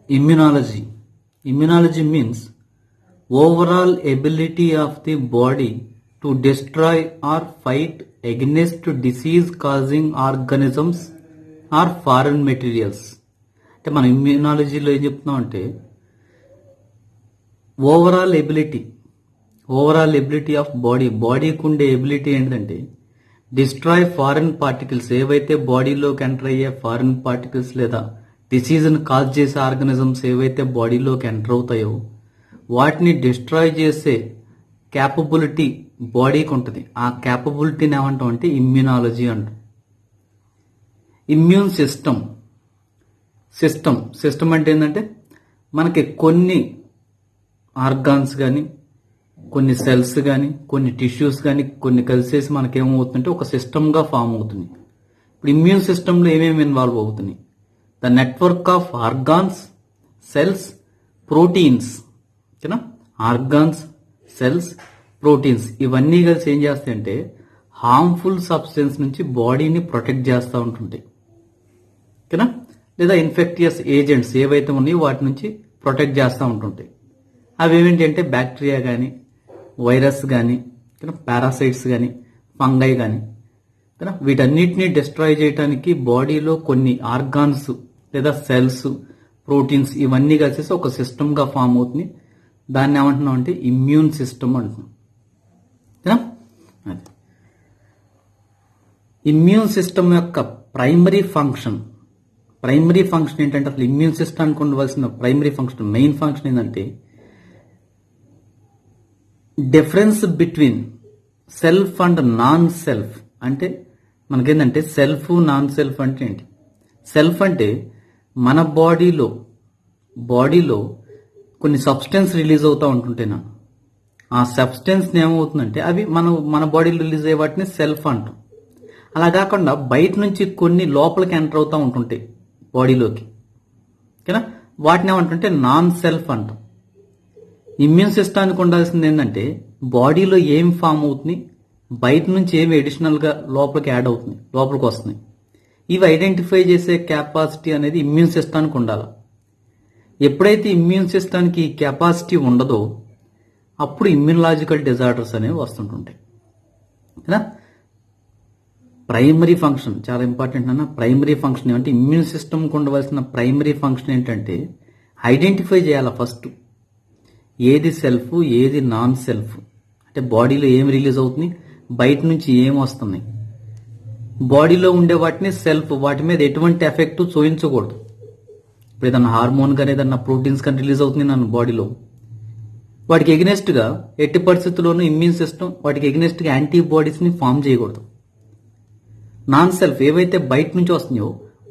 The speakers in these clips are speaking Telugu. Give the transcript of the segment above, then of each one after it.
Immunology. Immunology means overall ability of the body to destroy or fight against disease causing organisms or foreign materials. అంటే మనం ఇమ్యూనాలజీలో ఏం చెప్తున్నాం అంటే ఓవరాల్ ఎబిలిటీ ఆఫ్ బాడీకి ఉండే ఎబిలిటీ ఏంటంటే డిస్ట్రాయ్ ఫారిన్ పార్టికల్స్, ఏవైతే బాడీలోకి ఎంటర్ అయ్యే ఫారిన్ పార్టికల్స్ లేదా డిసీజ్ని కాజ్ చేసే ఆర్గనిజమ్స్ ఏవైతే బాడీలోకి ఎంటర్ అవుతాయో వాటిని డిస్ట్రాయ్ చేసే క్యాపబిలిటీ బాడీకి ఉంటుంది. ఆ క్యాపబిలిటీని ఏమంటాం అంటే ఇమ్యూనాలజీ అంటాం. ఇమ్యూన్ సిస్టమ్ అంటే ఏంటంటే మనకి కొన్ని ఆర్గాన్స్ కానీ, కొన్ని సెల్స్ కానీ, కొన్ని టిష్యూస్ కానీ కొన్ని కలిసేసి మనకేమవుతుందంటే ఒక సిస్టమ్గా ఫామ్ అవుతుంది. ఇప్పుడు ఇమ్యూన్ సిస్టంలో ఏమేమి ఇన్వాల్వ్ అవుతున్నాయి? The network of organs, cells, proteins. ఓకేనా? ఆర్గాన్స్, సెల్స్, ప్రోటీన్స్ ఇవన్నీ కలిసి ఏం చేస్తాయంటే హార్మ్ఫుల్ సబ్స్టెన్స్ నుంచి బాడీని ప్రొటెక్ట్ చేస్తూ ఉంటుంటాయి. ఓకేనా? లేదా ఇన్ఫెక్టియస్ ఏజెంట్స్ ఏవైతే ఉన్నాయో వాటి నుంచి ప్రొటెక్ట్ చేస్తూ ఉంటుంటాయి. అవి ఏమిటి అంటే బ్యాక్టీరియా కానీ, వైరస్ కానీ, పారాసైట్స్ కానీ, ఫంగై కానీ, వీటన్నిటిని డిస్ట్రాయ్ చేయడానికి బాడీలో కొన్ని ఆర్గాన్స్ లేదా సెల్స్, ప్రోటీన్స్ ఇవన్నీ కలిసేసి ఒక సిస్టమ్గా ఫామ్ అవుతుంది. దాన్ని ఏమంటున్నాం అంటే ఇమ్యూన్ సిస్టమ్ అంటున్నాం. ఇమ్యూన్ సిస్టమ్ యొక్క ప్రైమరీ ఫంక్షన్ ఏంటంటే అసలు ఇమ్యూన్ సిస్టమ్కి ఉండవలసిన ప్రైమరీ ఫంక్షన్, మెయిన్ ఫంక్షన్ ఏంటంటే difference between self and non self. అంటే మనకేంటంటే సెల్ఫ్, నాన్ సెల్ఫ్ అంటే ఏంటి? సెల్ఫ్ అంటే మన బాడీలో కొన్ని సబ్స్టెన్స్ రిలీజ్ అవుతూ ఉంటుంటేనా ఆ సబ్స్టెన్స్ ఏమవుతుందంటే అవి మన బాడీలో రిలీజ్ అయ్యే వాటిని సెల్ఫ్ అంటాం. అలా కాకుండా బయట నుంచి కొన్ని లోపలికి ఎంటర్ అవుతూ ఉంటుంటాయి బాడీలోకి. ఓకేనా? వాటిని ఏమంటుంటే నాన్ సెల్ఫ్ అంటాం. ఇమ్యూన్ సిస్టానికి ఉండాల్సింది ఏంటంటే బాడీలో ఏం ఫామ్ అవుతుంది, బయట నుంచి ఏమి అడిషనల్గా లోపలికి యాడ్ అవుతుంది, లోపలికి వస్తుంది, ఇవి ఐడెంటిఫై చేసే కెపాసిటీ అనేది ఇమ్యూన్ సిస్టానికి ఉండాలి. ఎప్పుడైతే ఇమ్యూన్ సిస్టానికి ఈ కెపాసిటీ ఉండదో అప్పుడు ఇమ్యూనలాజికల్ డిజార్డర్స్ అనేవి వస్తుంటుంటాయి. కదా? ప్రైమరీ ఫంక్షన్ చాలా ఇంపార్టెంట్ అన్న. ప్రైమరీ ఫంక్షన్ ఏమంటే ఇమ్యూన్ సిస్టమ్కి ఉండవలసిన ప్రైమరీ ఫంక్షన్ ఏంటంటే ఐడెంటిఫై చేయాలి ఫస్ట్ ఏది సెల్ఫ్, ఏది నాన్ సెల్ఫ్. అంటే బాడీలో ఏం రిలీజ్ అవుతుంది, బయట నుంచి ఏం వస్తుంది, బాడీలో ఉండే వాటిని సెల్ఫ్, వాటి మీద ఎటువంటి ఎఫెక్ట్ చూపించకూడదు. ఇప్పుడు ఏదన్నా హార్మోన్ కానీ ఏదన్నా ప్రోటీన్స్ కానీ రిలీజ్ అవుతుంది నన్ను బాడీలో, వాటికి ఎగ్నెస్ట్గా ఎట్టి పరిస్థితుల్లోనూ ఇమ్యూన్ సిస్టమ్ వాటికి ఎగ్నెస్ట్గా యాంటీబాడీస్ని ఫామ్ చేయకూడదు. నాన్ సెల్ఫ్ ఏవైతే బయట నుంచి వస్తున్నాయో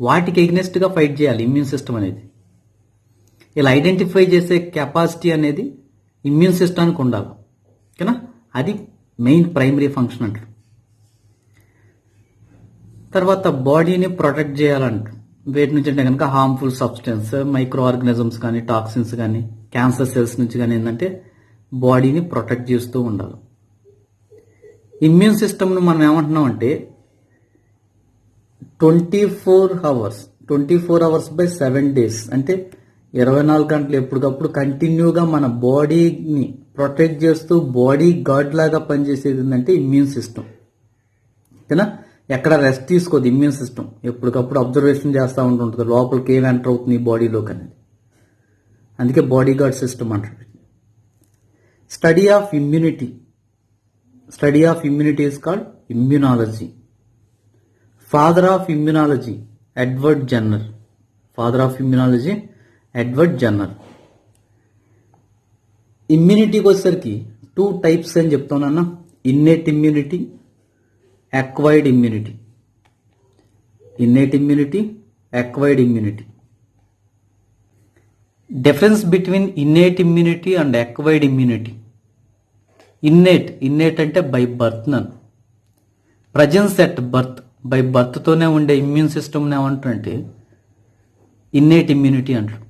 వాటికి ఎగ్నెస్ట్గా ఫైట్ చేయాలి ఇమ్యూన్ సిస్టమ్ అనేది. ఇలా ఐడెంటిఫై చేసే కెపాసిటీ అనేది ఇమ్యూన్ సిస్టానికి ఉండాలి. ఓకేనా? అది మెయిన్ ప్రైమరీ ఫంక్షన్ అంటారు. తర్వాత బాడీని ప్రొటెక్ట్ చేయాలంట. వేటి నుంచి అంటే కనుక హార్మ్ఫుల్ సబ్స్టెన్స్, మైక్రో ఆర్గానిజమ్స్ కానీ, టాక్సిన్స్ కానీ, క్యాన్సర్ సెల్స్ నుంచి కానీ ఏంటంటే బాడీని ప్రొటెక్ట్ చేస్తూ ఉండాలి. ఇమ్యూన్ సిస్టమ్ను మనం ఏమంటున్నాం అంటే 24 hours బై 7 days అంటే 24 గంటలు ఎప్పటికప్పుడు కంటిన్యూగా మన బాడీని ప్రొటెక్ట్ చేస్తూ బాడీ గార్డ్ లాగా పనిచేసేది ఏంటంటే ఇమ్యూన్ సిస్టమ్. ఓకేనా? ఎక్కడ రెస్ట్ తీసుకోదు ఇమ్యూన్ సిస్టమ్, ఎప్పటికప్పుడు అబ్జర్వేషన్ చేస్తూ ఉంటుంటుంది లోపలికి ఏం ఎంటర్ అవుతుంది బాడీలోకి అనేది. అందుకే బాడీ గార్డ్ సిస్టమ్ అంటారు. Study of immunity is called immunology. Father of immunology Edward Jenner. ఇమ్యూనిటీకి వచ్చేసరికి 2 types అని చెప్తానన్నా, innate immunity, acquired immunity. Difference between innate immunity and acquired immunity. Innate అంటే బై బర్త్ నన్ను, ప్రజెన్స్ ఎట్ బర్త్, బై బర్త్తోనే ఉండే ఇమ్యూన్ సిస్టమ్ని ఏమంటారంటే ఇన్నేట్ ఇమ్యూనిటీ అంటారు.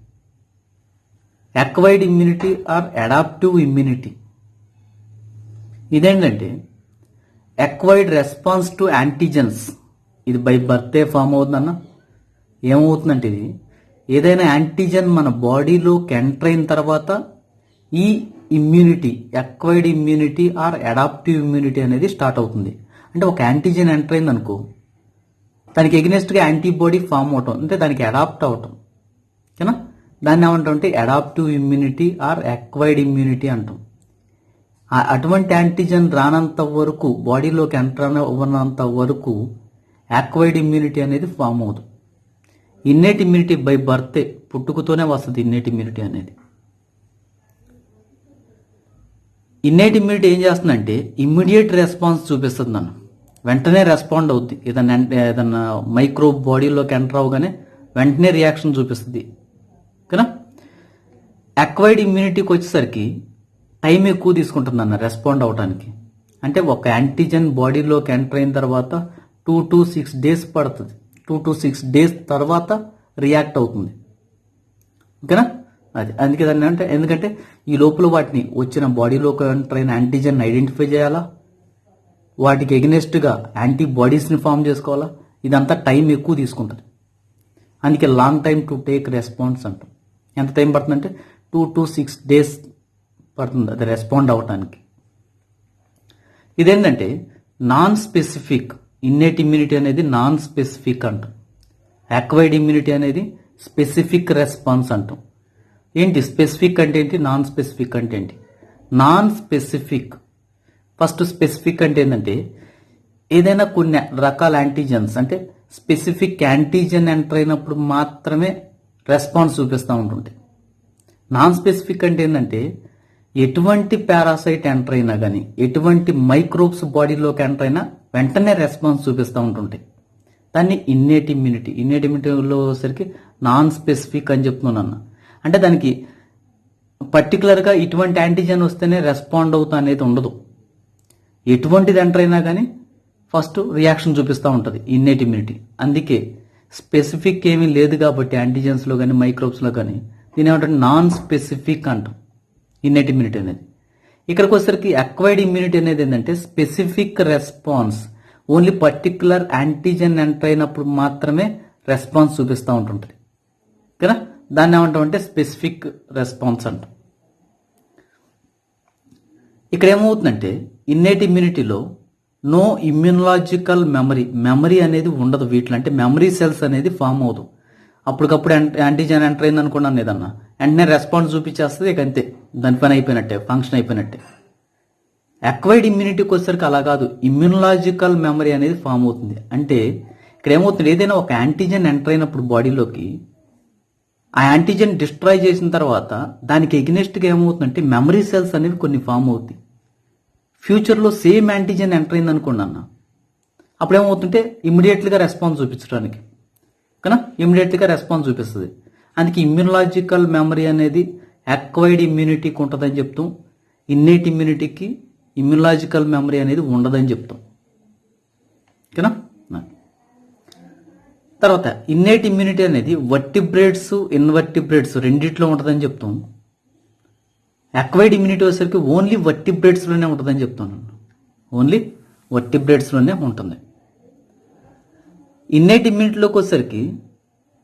Acquired immunity or adaptive immunity. ఇదేంటంటే అక్వైర్డ్ రెస్పాన్స్ టు యాంటీజెన్స్. ఇది బై బర్తే ఫామ్ అవుతుందన్న. ఏమవుతుందంటే ఇది ఏదైనా యాంటీజెన్ మన బాడీలోకి ఎంటర్ అయిన తర్వాత ఈ immunity, acquired immunity or adaptive immunity అనేది స్టార్ట్ అవుతుంది. అంటే ఒక యాంటీజెన్ ఎంటర్ అయింది అనుకో, దానికి ఎగ్నెస్ట్గా యాంటీబాడీ ఫామ్ అవటం, అంటే దానికి అడాప్ట్ అవటం, ఓకేనా? దాన్ని ఏమంటాం అంటే adaptive immunity are acquired immunity అంటాం. అటువంటి యాంటీజెన్ రానంత వరకు, బాడీలోకి ఎంటర్ అవ్వనంత వరకు అక్వైర్డ్ ఇమ్యూనిటీ అనేది ఫామ్ అవుతుంది. ఇన్నేట్ ఇమ్యూనిటీ బై బర్తే, పుట్టుకతోనే వస్తుంది ఇన్నేట్ ఇమ్యూనిటీ అనేది. ఇన్నేట్ ఇమ్యూనిటీ ఏం చేస్తుందంటే ఇమ్మీడియట్ రెస్పాన్స్ చూపిస్తుంది, నన్ను వెంటనే రెస్పాండ్ అవుద్ది. ఏదన్నా మైక్రోబ్ బాడీలోకి ఎంటర్ అవగానే వెంటనే రియాక్షన్ చూపిస్తుంది, ఓకేనా? అక్వైర్డ్ ఇమ్యూనిటీకి వచ్చేసరికి టైం ఎక్కువ తీసుకుంటుంది అన్న రెస్పాండ్ అవడానికి. అంటే ఒక యాంటీజెన్ బాడీలోకి ఎంటర్ అయిన తర్వాత 2 to 6 days పడుతుంది. 2 to 6 days తర్వాత రియాక్ట్ అవుతుంది, ఓకేనా? అది అందుకే దాన్ని అంటే, ఎందుకంటే ఈ లోపల వాటిని వచ్చిన బాడీలోకి ఎంటర్ అయిన యాంటీజెన్ ఐడెంటిఫై చేయాలా, వాటికి ఎగ్నెస్ట్గా యాంటీబాడీస్ని ఫామ్ చేసుకోవాలా, ఇదంతా టైం ఎక్కువ తీసుకుంటుంది. అందుకే long time to take response అంటాం. ఎంత టైం పడుతుందంటే 2 to 6 days పడుతుంది అది రెస్పాండ్ అవటానికి. ఇదేంటంటే నాన్ స్పెసిఫిక్. ఇన్నేట్ ఇమ్యూనిటీ అనేది నాన్ స్పెసిఫిక్ అంటాం. అక్వైర్డ్ ఇమ్యూనిటీ అనేది స్పెసిఫిక్ రెస్పాన్స్ అంటాం. ఏంటి స్పెసిఫిక్ అంటే ఏంటి, నాన్ స్పెసిఫిక్ అంటే ఏంటి? నాన్ స్పెసిఫిక్, ఫస్ట్ స్పెసిఫిక్ అంటే ఏంటంటే ఏదైనా కొన్ని రకాల యాంటీజెన్స్, అంటే స్పెసిఫిక్ యాంటీజెన్ ఎంటర్ అయినప్పుడు మాత్రమే రెస్పాన్స్ చూపిస్తూ ఉంటుంది. నాన్ స్పెసిఫిక్ అంటే ఏంటంటే ఎటువంటి పారాసైట్ ఎంటర్ అయినా కానీ, ఎటువంటి మైక్రోబ్స్ బాడీలోకి ఎంటర్ అయినా వెంటనే రెస్పాన్స్ చూపిస్తూ ఉంటుంటాయి. దాన్ని ఇన్నేట్ ఇమ్యూనిటీ. ఇన్నేట్ ఇమ్యూనిటీలో వచ్చేసరికి నాన్ స్పెసిఫిక్ అని చెప్తున్నాను. అంటే దానికి పర్టికులర్గా ఇటువంటి యాంటీజెన్ వస్తేనే రెస్పాండ్ అవుతా అనేది ఉండదు. ఎటువంటిది ఎంటర్ అయినా కానీ ఫస్ట్ రియాక్షన్ చూపిస్తూ ఉంటుంది ఇన్నేట్ ఇమ్యూనిటీ. అందుకే స్పెసిఫిక్ ఏమీ లేదు కాబట్టి యాంటీజెన్స్లో కానీ మైక్రోబ్స్లో కానీ దీని ఏమంటే నాన్ స్పెసిఫిక్ అంటాం ఇన్నేట్ ఇమ్యూనిటీ అనేది. ఇక్కడికి వచ్చేసరికి అక్వైర్డ్ ఇమ్యూనిటీ అనేది ఏంటంటే specific response, only particular antigen enter అయినప్పుడు మాత్రమే రెస్పాన్స్ చూపిస్తూ ఉంటుంటుంది, ఓకేనా? దాన్ని ఏమంటాం అంటే స్పెసిఫిక్ రెస్పాన్స్ అంటాం. ఇక్కడ ఏమవుతుందంటే ఇన్నేట్ ఇమ్యూనిటీలో నో ఇమ్యూనలాజికల్ మెమరీ అనేది ఉండదు వీటిలో. అంటే మెమరీ సెల్స్ అనేది ఫామ్ అవ్వదు. అప్పటికప్పుడు యాంటీజెన్ ఎంటర్ అయింది అనుకున్నాను ఏదన్నా, వెంటనే రెస్పాన్స్ చూపించేస్తుంది, ఇక అంతే, దాని పని అయిపోయినట్టే, ఫంక్షన్ అయిపోయినట్టే. అక్వైర్డ్ ఇమ్యూనిటీకి వచ్చేసరికి అలా కాదు, ఇమ్యూనలాజికల్ మెమరీ అనేది ఫామ్ అవుతుంది. అంటే ఇక్కడ ఏమవుతుంది, ఏదైనా ఒక యాంటీజెన్ ఎంటర్ అయినప్పుడు బాడీలోకి ఆ యాంటీజెన్ డిస్ట్రాయ్ చేసిన తర్వాత దానికి ఎగ్నెస్ట్గా ఏమవుతుందంటే మెమరీ సెల్స్ అనేవి కొన్ని ఫామ్ అవుతాయి. ఫ్యూచర్లో సేమ్ యాంటీజెన్ ఎంటర్ అయింది అనుకోండి అన్న, అప్పుడు ఏమవుతుంటే ఇమ్మీడియట్లీగా రెస్పాన్స్ చూపించడానికి, కదా, ఇమ్మీడియట్లీగా రెస్పాన్స్ చూపిస్తుంది. అందుకే ఇమ్యూనలాజికల్ మెమరీ అనేది అక్వైర్డ్ ఇమ్యూనిటీకి ఉంటుందని చెప్తాం, ఇన్నేట్ ఇమ్యూనిటీకి ఇమ్యూనలాజికల్ మెమరీ అనేది ఉండదని చెప్తాం, ఓకేనా? తర్వాత ఇన్నేట్ ఇమ్యూనిటీ అనేది వర్టిబ్రేట్స్ ఇన్వర్టిబ్రేట్స్ రెండిట్లో ఉంటుందని చెప్తాం. అక్వైర్డ్ ఇమ్యూనిటీ వచ్చేసరికి ఓన్లీ వర్టిబ్రేట్స్లోనే ఉంటుందని చెప్తాను, ఓన్లీ వర్టిబ్రేట్స్లోనే ఉంటుంది. ఇన్నేట్ ఇమ్యూనిటీలోకి వచ్చేసరికి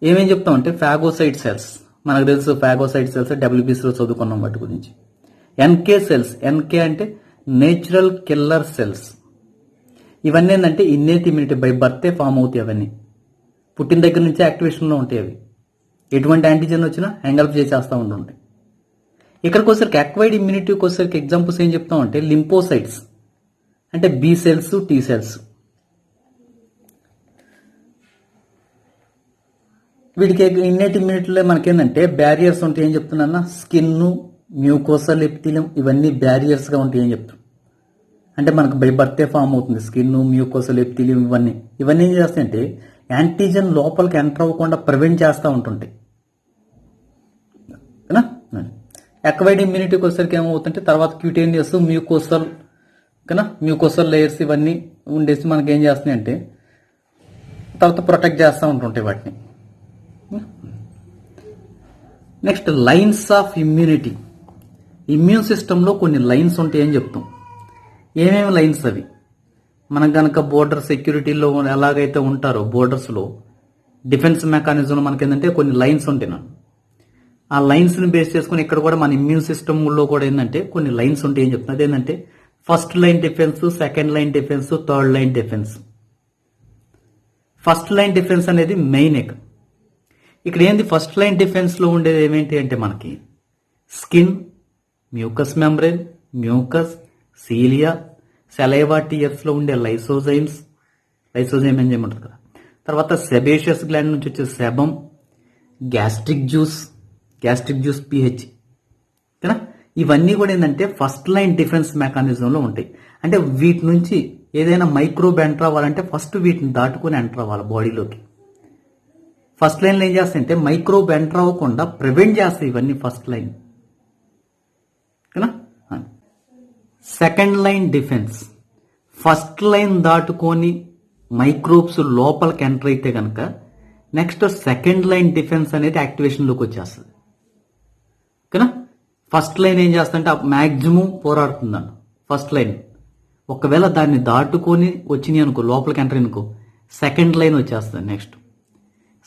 ఏమేం చెప్తామంటే ఫాగోసైట్ సెల్స్, మనకు తెలుసు ఫాగోసైట్ సెల్స్ డబ్ల్యూబీసీలో చదువుకున్నాం వాటి గురించి. ఎన్కే సెల్స్, ఎన్కే అంటే నేచురల్ కిల్లర్ సెల్స్. ఇవన్నీ ఏంటంటే ఇన్నేట్ ఇమ్యూనిటీ బై బర్తే ఫామ్ అవుతాయి. అవన్నీ పుట్టిన దగ్గర నుంచి యాక్టివేషన్లో ఉంటాయి. అవి ఎటువంటి యాంటీజెన్ వచ్చినా హ్యాంగల్ప్ చేసేస్తూ ఉంటాయి. ఇక్కడికి వచ్చేసరికి అక్వైర్డ్ ఇమ్యూనిటీకి వచ్చేసరికి ఎగ్జాంపుల్స్ ఏం చెప్తామంటే లింపోసైట్స్ అంటే బి సెల్స్, టీ సెల్స్. వీటికి ఇన్నేట్ ఇమ్యూనిటీలో మనకేంటంటే బ్యారియర్స్ ఉంటాయి. ఏం చెప్తున్నా, స్కిన్, మ్యూకోసల్ ఎపిథీలియం ఇవన్నీ బ్యారియర్స్గా ఉంటాయి అని చెప్తాం. అంటే మనకు బై బర్తే ఫామ్ అవుతుంది స్కిన్, మ్యూకోసల్ ఎపిథీలియం ఇవన్నీ. ఇవన్నీ ఏం చేస్తాయంటే యాంటీజెన్ లోపలికి ఎంటర్ అవ్వకుండా ప్రివెంట్ చేస్తూ ఉంటుంటాయి. అక్వైర్డ్ ఇమ్యూనిటీకి వచ్చేసరికి ఏమవుతుంటే తర్వాత క్యూటేనియస్, మ్యూకోసల్, ఓకేనా, మ్యూకోసల్ లేయర్స్ ఇవన్నీ ఉండేసి మనకి ఏం చేస్తున్నాయి అంటే తర్వాత ప్రొటెక్ట్ చేస్తూ ఉంటుంటాయి వాటిని. Next lines of immunity. Immune సిస్టంలో కొన్ని లైన్స్ ఉంటాయని చెప్తాం. ఏమేమి లైన్స్ అవి? మనం కనుక బోర్డర్ సెక్యూరిటీలో ఎలాగైతే ఉంటారో బోర్డర్స్లో డిఫెన్స్ మెకానిజంలో మనకి ఏంటంటే కొన్ని లైన్స్ ఉంటాయి నా ఆ లైన్స్ని బేస్ చేసుకుని ఇక్కడ కూడా మన ఇమ్యూన్ సిస్టంలో కూడా ఏంటంటే కొన్ని లైన్స్ ఉంటాయి. ఏం చెప్తున్నది ఏంటంటే first line defence, second line defence, third line defence. First line defence అనేది మెయిన్. ఇక్కడ ఏంది ఫస్ట్ లైన్ డిఫెన్స్లో ఉండేది ఏమేంటి అంటే మనకి skin, mucous membrane, mucus, cilia, saliva, టీయర్స్లో ఉండే లైసోజైమ్ ఏం చేయమంటారు కదా. తర్వాత సెబేషియస్ గ్లాండ్ నుంచి వచ్చే సెబమ్, గ్యాస్ట్రిక్ జ్యూస్ పిహెచ్ కదా. ఇవన్నీ కూడా ఏంటంటే ఫస్ట్ లైన్ డిఫెన్స్ మెకానిజంలో ఉంటాయి. అంటే వీటి నుంచి ఏదైనా మైక్రోబ్ ఎంటర్ అవ్వాలంటే ఫస్ట్ వీటిని దాటుకొని ఎంటర్ అవ్వాలి బాడీలోకి. ఫస్ట్ లైన్లో ఏం చేస్తాయంటే మైక్రోబ్ ఎంటర్ అవ్వకుండా ప్రివెంట్ చేస్తాయి ఇవన్నీ ఫస్ట్ లైన్ కదా. Second line defence, first line దాటుకొని మైక్రోబ్స్ లోపలికి ఎంటర్ అయితే కనుక నెక్స్ట్ సెకండ్ లైన్ డిఫెన్స్ అనేది యాక్టివేషన్లోకి వచ్చేస్తుంది కదా. ఫస్ట్ లైన్ ఏం చేస్తుందంటే మ్యాక్సిమం పోరాడుతుందండి ఫస్ట్ లైన్. ఒకవేళ దాన్ని దాటుకొని వచ్చినాయి అనుకో, లోపలికి ఎంటర్ అనుకో, సెకండ్ లైన్ వచ్చేస్తుంది. Next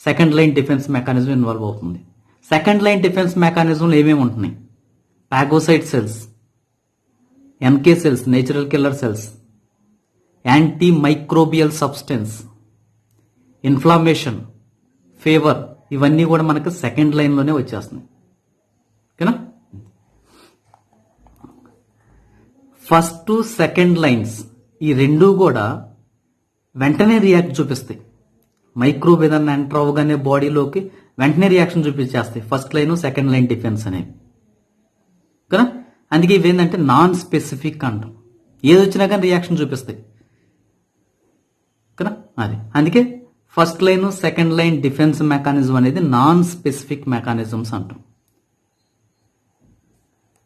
second line defence mechanism involve అవుతుంది. సెకండ్ లైన్ డిఫెన్స్ మెకానిజంలో ఏమేమి ఉంటున్నాయి? Phagocyte cells, NK cells, natural killer cells, anti microbial substance, inflammation, fever, ఇవన్నీ కూడా మనకు సెకండ్ లైన్లోనే వచ్చేస్తున్నాయి ఓకేనా. ఫస్ట్ సెకండ్ లైన్స్ ఈ రెండు కూడా వెంటనే రియాక్ట్ చూపిస్తాయి. మైక్రోబ్ ఏదన్నా ఎంటర్ అవ్వగానే బాడీలోకి వెంటనే రియాక్షన్ చూపించేస్తాయి first line second line defence అనేవి కదా. అందుకే ఇవేంటంటే నాన్ స్పెసిఫిక్ అంటాం. ఏది వచ్చినా కానీ రియాక్షన్ చూపిస్తాయి కదా. అది అందుకే first line second line defence mechanism అనేది నాన్ స్పెసిఫిక్ మెకానిజమ్స్ అంటాం.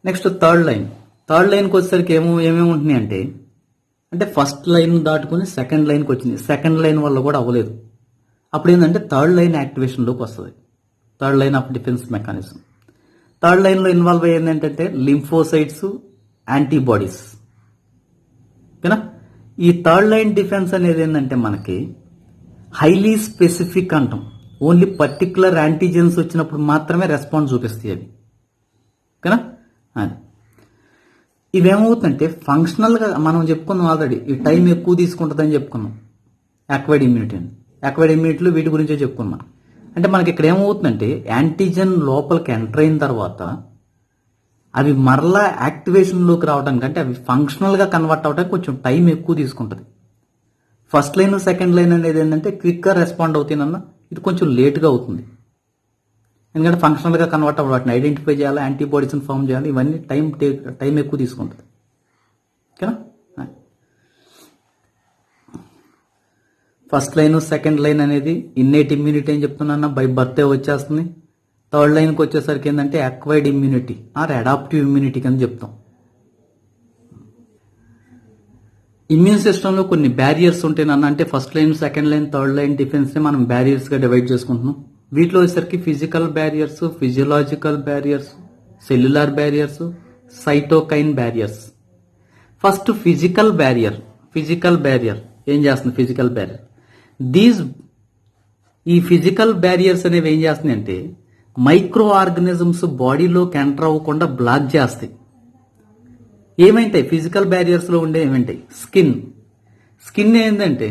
నెక్స్ట్ థర్డ్ లైన్కి వచ్చేసరికి ఏమేమి ఉంటున్నాయి అంటే ఫస్ట్ లైన్ దాటుకుని సెకండ్ లైన్కి వచ్చింది. సెకండ్ లైన్ వల్ల కూడా అవ్వలేదు. అప్పుడు ఏంటంటే థర్డ్ లైన్ యాక్టివేషన్లోకి వస్తుంది. Third line of defence mechanism. Third లైన్లో ఇన్వాల్వ్ అయ్యేది ఏంటంటే లింఫోసైట్స్, యాంటీబాడీస్ ఓకేనా. ఈ థర్డ్ లైన్ డిఫెన్స్ అనేది ఏంటంటే మనకి హైలీ స్పెసిఫిక్ అంటాం. ఓన్లీ పర్టికులర్ యాంటీజెన్స్ వచ్చినప్పుడు మాత్రమే రెస్పాన్స్ చూపిస్తాయి అవి ఓకేనా. అది ఇవేమవుతుందంటే ఫంక్షనల్గా మనం చెప్పుకున్నాం ఆల్రెడీ, ఈ టైం ఎక్కువ తీసుకుంటుందని చెప్పుకున్నాం. యాక్వైర్డ్ ఇమ్యూనిటీలో వీటి గురించే చెప్పుకున్నాం. అంటే మనకి ఇక్కడ ఏమవుతుందంటే యాంటీజెన్ లోపలికి ఎంటర్ అయిన తర్వాత అవి మరలా యాక్టివేషన్లోకి రావడానికి, అంటే అవి ఫంక్షనల్గా కన్వర్ట్ అవడానికి కొంచెం టైం ఎక్కువ తీసుకుంటుంది. ఫస్ట్ లైన్ సెకండ్ లైన్ అనేది ఏంటంటే క్విక్గా రెస్పాండ్ అవుతానన్నా ఇది కొంచెం లేట్గా అవుతుంది. ఎందుకంటే ఫంక్షనల్గా కన్వర్ట్ అవ్వాలి, వాటిని ఐడెంటిఫై చేయాలి, యాంటీబాడీస్ని ఫామ్ చేయాలి, ఇవన్నీ టైం ఎక్కువ తీసుకుంటుంది ఓకేనా. ఫస్ట్ లైన్ సెకండ్ లైన్ అనేది ఇన్నేట్ ఇమ్యూనిటీ అని చెప్తున్నా, బై బర్తే వచ్చేస్తుంది. థర్డ్ లైన్కి వచ్చేసరికి ఏంటంటే acquired immunity or adaptive immunity అని చెప్తాం. ఇమ్యూన్ సిస్టంలో కొన్ని బ్యారియర్స్ ఉంటాయి నాన్న. అంటే first line second line third line డిఫెన్స్ని మనం బ్యారియర్స్గా డివైడ్ చేసుకుంటున్నాం. వీటిలో వచ్చేసరికి physical barriers, physiological barriers, cellular barriers, cytokine barriers. First physical barrier ఏం చేస్తుంది? ఫిజికల్ బ్యారియర్ ఈ ఫిజికల్ బ్యారియర్స్ అనేవి ఏం చేస్తున్నాయి అంటే మైక్రో ఆర్గనిజమ్స్ బాడీలోకి ఎంటర్ అవ్వకుండా బ్లాక్ చేస్తాయి. ఏమైంటాయి ఫిజికల్ బ్యారియర్స్లో ఉండే ఏమంటాయి? స్కిన్ ఏంటంటే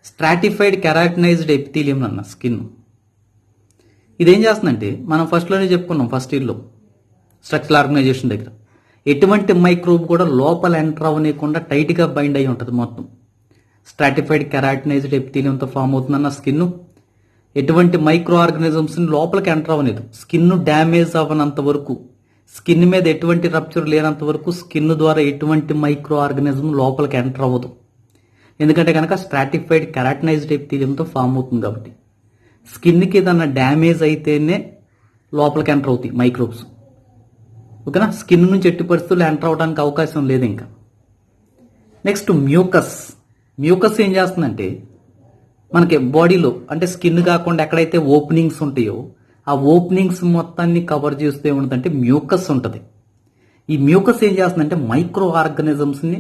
స్ట్రాటిఫైడ్ కెరాటినైజ్డ్ ఎపిథీలియం అన్న స్కిన్. ఇదేం చేస్తుందంటే మనం ఫస్ట్లోనే చెప్పుకున్నాం, ఫస్ట్ ఇయర్లో స్ట్రక్చరల్ ఆర్గనైజేషన్ దగ్గర ఎటువంటి మైక్రోబ్ కూడా లోపల ఎంటర్ అవ్వనీయకుండా టైట్గా బైండ్ అయి ఉంటుంది మొత్తం. స్ట్రాటిఫైడ్ కెరాటినైజ్డ్ ఎపిథీలియంతో ఫామ్ అవుతుందన్న స్కిన్. ఎటువంటి మైక్రో ఆర్గనిజమ్స్ని లోపలికి ఎంటర్ అవ్వలేదు. స్కిన్ డ్యామేజ్ అవ్వనంత వరకు, స్కిన్ మీద ఎటువంటి రప్చర్ లేనంత వరకు స్కిన్ ద్వారా ఎటువంటి మైక్రో ఆర్గనిజం లోపలికి ఎంటర్ అవ్వదు. ఎందుకంటే కనుక స్ట్రాటిఫైడ్ కెరాటినైజ్డ్ ఎపిథీలియంతో ఫామ్ అవుతుంది కాబట్టి. స్కిన్కి ఏదన్నా డ్యామేజ్ అయితేనే లోపలికి ఎంటర్ అవుతాయి మైక్రోబ్స్ ఓకేనా. స్కిన్ నుంచి ఎట్టి పరిస్థితుల్లో ఎంటర్ అవడానికి అవకాశం లేదు ఇంకా. నెక్స్ట్ మ్యూకస్ ఏం చేస్తుందంటే మనకి బాడీలో, అంటే స్కిన్ కాకుండా ఎక్కడైతే ఓపెనింగ్స్ ఉంటాయో ఆ ఓపెనింగ్స్ మొత్తాన్ని కవర్ చేస్తూ ఏముంటుందంటే మ్యూకస్ ఉంటుంది. ఈ మ్యూకస్ ఏం చేస్తుందంటే మైక్రో ఆర్గనిజమ్స్ని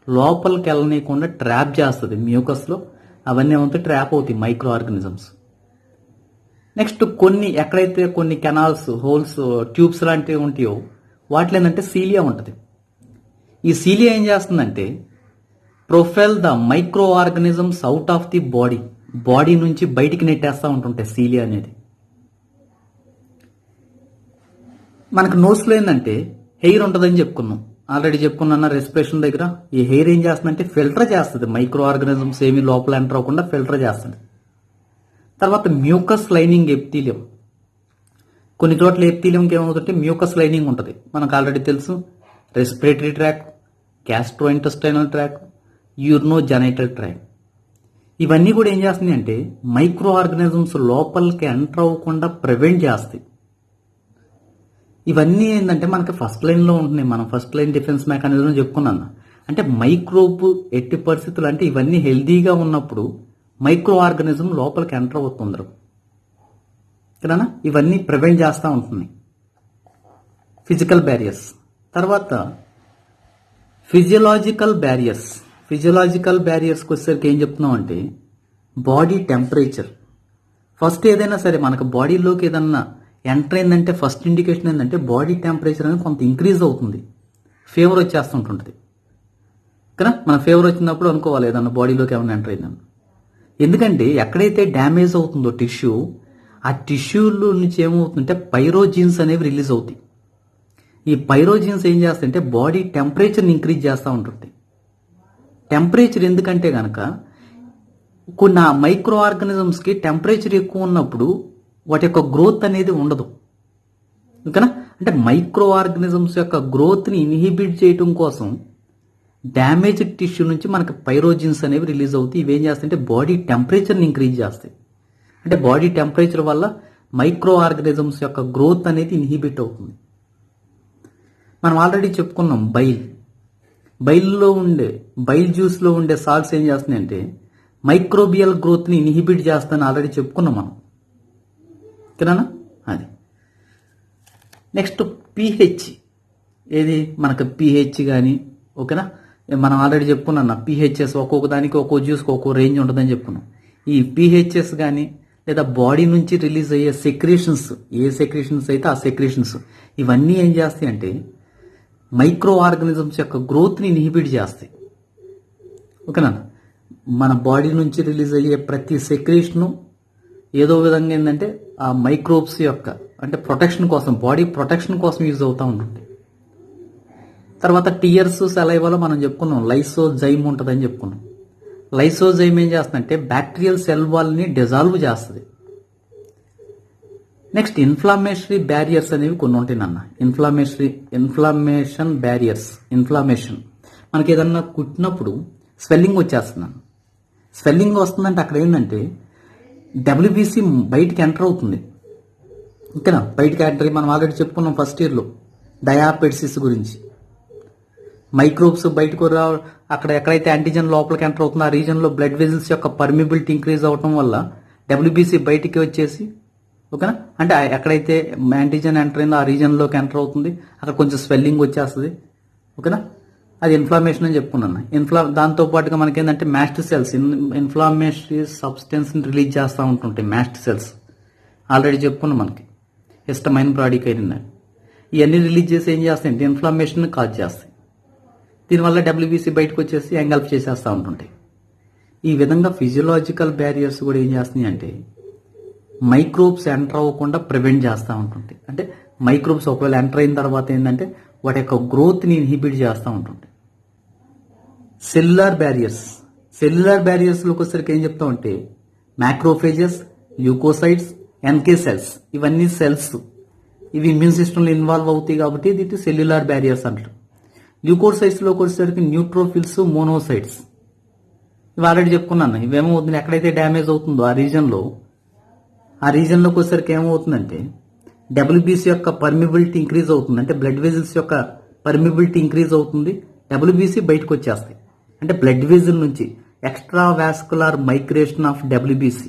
లోపలికి వెళ్ళనీయకుండా ట్రాప్ చేస్తుంది. మ్యూకస్లో అవన్నీ ఏమంటే ట్రాప్ అవుతాయి మైక్రో ఆర్గనిజమ్స్ నెక్స్ట్ కొన్ని ఎక్కడైతే కొన్ని కెనాల్స్, హోల్స్, ట్యూబ్స్ లాంటివి ఉంటాయో వాటిలో ఏంటంటే సీలియా ఉంటుంది. ఈ సీలియా ఏం చేస్తుందంటే profile the micro organisms out of the body నుంచి బయటికి నెట్టేస్తూ ఉంటుంటాయి సీలియా అనేది. మనకు నోస్లో ఏంటంటే హెయిర్ ఉంటుందని చెప్పుకున్నాం, ఆల్రెడీ చెప్పుకున్నా రెస్పిరేషన్ దగ్గర. ఈ హెయిర్ ఏం చేస్తుందంటే ఫిల్టర్ చేస్తుంది, మైక్రో ఆర్గనిజమ్స్ ఏమి లోపల ఎంటర్ అవ్వకుండా ఫిల్టర్ చేస్తుంది. తర్వాత మ్యూకస్ లైనింగ్ ఎపిథీలియం. కొన్ని చోట్ల ఎపిథీలియంకి ఏమవుతుంటే మ్యూకస్ లైనింగ్ ఉంటుంది, మనకు ఆల్రెడీ తెలుసు. Respiratory tract, gastro intestinal tract, urinogenital tract. ఇవన్నీ కూడా ఏం చేస్తుంది అంటే మైక్రో ఆర్గనిజమ్స్ లోపలికి ఎంటర్ అవ్వకుండా ప్రివెంట్ చేస్తాయి. ఇవన్నీ ఏంటంటే మనకి ఫస్ట్ లైన్లో ఉంటున్నాయి. మనం ఫస్ట్ లైన్ డిఫెన్స్ మెకానిజం చెప్పుకున్నాను. అంటే మైక్రోబ్ ఎట్టి పరిస్థితులు అంటే ఇవన్నీ హెల్దీగా ఉన్నప్పుడు మైక్రో ఆర్గనిజం లోపలికి ఎంటర్ అవుతుందరు కదా, ఇవన్నీ ప్రివెంట్ చేస్తూ ఉంటుంది. Physical barriers. తర్వాత ఫిజియలాజికల్ బ్యారియర్స్కి వచ్చేసరికి ఏం చెప్తున్నాం అంటే బాడీ టెంపరేచర్. ఫస్ట్ ఏదైనా సరే మనకు బాడీలోకి ఏదన్నా ఎంటర్ అయిందంటే ఫస్ట్ ఇండికేషన్ ఏంటంటే బాడీ టెంపరేచర్ అనేది కొంత ఇంక్రీజ్ అవుతుంది, ఫీవర్ వచ్చేస్తుంటుంది కదా. మన ఫీవర్ వచ్చినప్పుడు అనుకోవాలి ఏదన్నా బాడీలోకి ఏమైనా ఎంటర్ అయిందని. ఎందుకంటే ఎక్కడైతే డ్యామేజ్ అవుతుందో టిష్యూ, ఆ టిష్యూలో నుంచి ఏమవుతుందంటే పైరోజీన్స్ అనేవి రిలీజ్ అవుతాయి. ఈ పైరోజీన్స్ ఏం చేస్తాయంటే బాడీ టెంపరేచర్ని ఇంక్రీజ్ చేస్తూ ఉంటుంది. టెంపరేచర్ ఎందుకంటే కనుక కొన్ని మైక్రో ఆర్గానిజమ్స్కి టెంపరేచర్ ఎక్కువ ఉన్నప్పుడు వాటి యొక్క గ్రోత్ అనేది ఉండదు ఓకేనా. అంటే మైక్రో ఆర్గానిజమ్స్ యొక్క గ్రోత్ని ఇన్హిబిట్ చేయడం కోసం డ్యామేజ్డ్ టిష్యూ నుంచి మనకి పైరోజిన్స్ అనేవి రిలీజ్ అవుతాయి. ఇవేం చేస్తాయంటే బాడీ టెంపరేచర్ని ఇంక్రీజ్ చేస్తాయి. అంటే బాడీ టెంపరేచర్ వల్ల మైక్రో ఆర్గానిజమ్స్ యొక్క గ్రోత్ అనేది ఇన్హిబిట్ అవుతుంది. మనం ఆల్రెడీ చెప్పుకున్నాం బైల్ జ్యూస్లో ఉండే సాల్ట్స్ ఏం చేస్తున్నాయంటే మైక్రోబియల్ గ్రోత్ని ఇన్హిబిట్ చేస్తానని ఆల్రెడీ చెప్పుకున్నాం మనం ఓకేనా. అది నెక్స్ట్ pH. ఏది మనకు pH కానీ ఓకేనా, మనం ఆల్రెడీ చెప్పుకున్నా pHs ఒక్కొక్క దానికి ఒక్కో జ్యూస్కి ఒక్కో రేంజ్ ఉంటుందని చెప్పుకున్నాం. ఈ pHs కానీ లేదా బాడీ నుంచి రిలీజ్ అయ్యే సెక్రేషన్స్, ఏ సెక్రేషన్స్ అయితే ఆ సెక్రేషన్స్ ఇవన్నీ ఏం చేస్తాయి అంటే మైక్రో ఆర్గానిజమ్స్ యొక్క గ్రోత్ని ఇన్హిబిట్ చేస్తాయి ఓకేనా. మన బాడీ నుంచి రిలీజ్ అయ్యే ప్రతి సెక్రేషను ఏదో విధంగా ఏంటంటే ఆ మైక్రోబ్స్ యొక్క అంటే ప్రొటెక్షన్ కోసం, బాడీ ప్రొటెక్షన్ కోసం యూజ్ అవుతూ ఉంటుంది. తర్వాత టియర్స్, సెలైవాలో మనం చెప్పుకున్నాం లైసోజైమ్ ఉంటుందని చెప్పుకున్నాం. లైసోజైమ్ ఏం చేస్తుందంటే బ్యాక్టీరియల్ సెల్ వాల్ని డిజాల్వ్ చేస్తుంది. నెక్స్ట్ ఇన్ఫ్లామేటరీ బ్యారియర్స్ అనేవి కొన్ని ఉంటాయి నాన్న. Inflammation barriers. ఇన్ఫ్లమేషన్ మనకి ఏదన్నా కుట్టినప్పుడు స్వెల్లింగ్ వచ్చేస్తున్నాను. స్వెల్లింగ్ వస్తుందంటే అక్కడ ఏంటంటే డబ్ల్యూబీసీ బయటికి ఎంటర్ అవుతుంది ఓకేనా. బయటికి ఎంటర్ మనం ఆల్రెడీ చెప్పుకున్నాం ఫస్ట్ ఇయర్లో డయాపెటిసిస్ గురించి. మైక్రోబ్స్ బయటకు అక్కడ ఎక్కడైతే యాంటీజన్ లోపలికి ఎంటర్ అవుతుందో ఆ రీజన్లో బ్లడ్ వెజిల్స్ యొక్క పర్మిబిలిటీ ఇంక్రీజ్ అవడం వల్ల డబ్ల్యూబీసీ బయటికి వచ్చేసి ఓకేనా. అంటే ఎక్కడైతే యాంటీజన్ ఎంటర్ అయిందో ఆ రీజన్లోకి ఎంటర్ అవుతుంది, అక్కడ కొంచెం స్వెల్లింగ్ వచ్చేస్తుంది ఓకేనా. అది ఇన్ఫ్లమేషన్ అని చెప్పుకున్నాను. దాంతో పాటుగా మనకి ఏంటంటే మాస్ట్ సెల్స్ ఇన్ఫ్లమేటరీ సబ్స్టెన్స్ని రిలీజ్ చేస్తూ ఉంటుంటాయి. మాస్ట్ సెల్స్ ఆల్రెడీ చెప్పుకున్నాం మనకి హిస్టమైన్, బ్రాడికైరిన్ ఇవన్నీ రిలీజ్ చేసి ఏం చేస్తాయంటే ఇన్ఫ్లమేషన్ కాజ్ చేస్తాయి. దీనివల్ల డబ్ల్యూబీసీ బయటకు వచ్చేసి ఎంగల్ప్ చేసేస్తూ ఉంటుంటాయి. ఈ విధంగా ఫిజియలాజికల్ బ్యారియర్స్ కూడా ఏం చేస్తున్నాయి అంటే మైక్రోబ్స్ ఎంటర్ అవ్వకుండా ప్రివెంట్ చేస్తూ ఉంటుంటాయి. అంటే మైక్రోబ్స్ ఒకవేళ ఎంటర్ అయిన తర్వాత ఏంటంటే వాటి యొక్క గ్రోత్ని ఇన్హిబిట్ చేస్తూ ఉంటుంటాయి. సెల్యులార్ బ్యారియర్స్లోకి వచ్చేసరికి ఏం చెప్తామంటే మ్యాక్రోఫేజెస్, ల్యూకోసైట్స్, ఎన్కే సెల్స్, ఇవన్నీ సెల్స్, ఇవి ఇమ్యూన్ సిస్టంలో ఇన్వాల్వ్ అవుతాయి కాబట్టి ఇది సెల్యులార్ బ్యారియర్స్ అంటారు. ల్యూకోసైట్స్లోకి వచ్చేసరికి న్యూట్రోఫిల్స్, మోనోసైట్స్, ఇవి ఆల్రెడీ చెప్పుకున్నాను. ఇవేమవుతుంది ఎక్కడైతే డ్యామేజ్ అవుతుందో ఆ రీజన్లోకి వచ్చేసరికి ఏమవుతుందంటే డబ్ల్యూబీసీ యొక్క పర్మిబిలిటీ ఇంక్రీజ్ అవుతుంది. అంటే బ్లడ్ వెజిల్స్ యొక్క పర్మిబిలిటీ ఇంక్రీజ్ అవుతుంది, డబ్ల్యూబీసీ బయటకు వచ్చేస్తాయి. అంటే బ్లడ్ వెజిల్ నుంచి extra vascular migration of WBC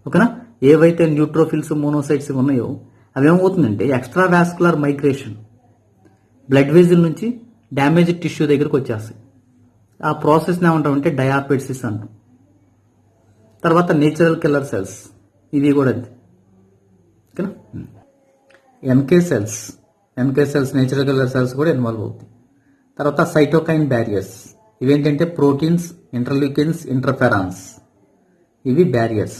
ఓకేనా. ఏవైతే న్యూట్రోఫిల్స్, మోనోసైట్స్ ఉన్నాయో అవి ఏమవుతుందంటే ఎక్స్ట్రా వాస్కులర్ మైగ్రేషన్ బ్లడ్ వెజిల్ నుంచి డ్యామేజ్ టిష్యూ దగ్గరకు వచ్చేస్తాయి. ఆ ప్రాసెస్ని ఏమంటామంటే డయాపెటిసిస్ అంటాం. తర్వాత నేచురల్ కిల్లర్ సెల్స్, ఇవి కూడా అంతే. ఓకేనా. NK cells natural colour cells కూడా ఇన్వాల్వ్ అవుతాయి. తర్వాత సైటోకైన్ బ్యారియర్స్, ఇవేంటంటే ప్రోటీన్స్, ఇంటర్లూకిన్స్, ఇంటర్ఫెరాన్స్, ఇవి బ్యారియర్స్.